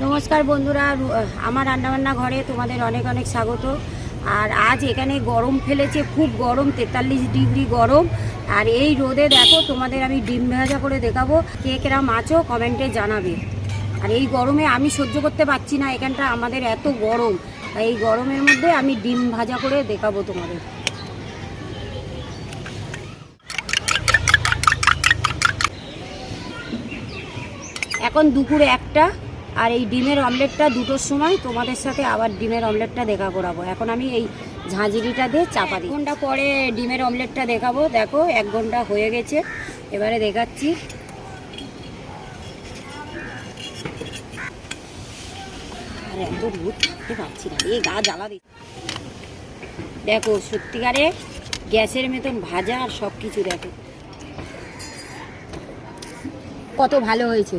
নমস্কার বন্ধুরা, আমার রান্নাবান্না ঘরে তোমাদের অনেক অনেক স্বাগত। আর আজ এখানে গরম ফেলেছে, খুব গরম, 43 ডিগ্রি গরম। আর এই রোদে দেখো তোমাদের আমি ডিম ভাজা করে দেখাবো, কে কেরাম আছো কমেন্টে জানাবে। আর এই গরমে আমি সহ্য করতে পারছি না, এখানটা আমাদের এত গরম। এই গরমের মধ্যে আমি ডিম ভাজা করে দেখাবো তোমাদের। এখন দুপুরে 1টা, আর এই ডিমের অমলেটটা 2টোর সময় তোমাদের সাথে আবার ডিমের অমলেটটা দেখা করাবো। এখন আমি এই ঝাঁঝরিটা দিয়ে চাপা দিই। 1 ঘন্টা পরে ডিমের অমলেটটা দেখাবো। দেখো 1 ঘন্টা হয়ে গেছে, এবারে দেখাচ্ছি। আর এত রোদ থাকতে পারছি না, এই গা জ্বালা দিচ্ছে। দেখো সত্যিকারে গ্যাসের মতন ভাজা, আর সব কিছু দেখো কত ভালো হয়েছে।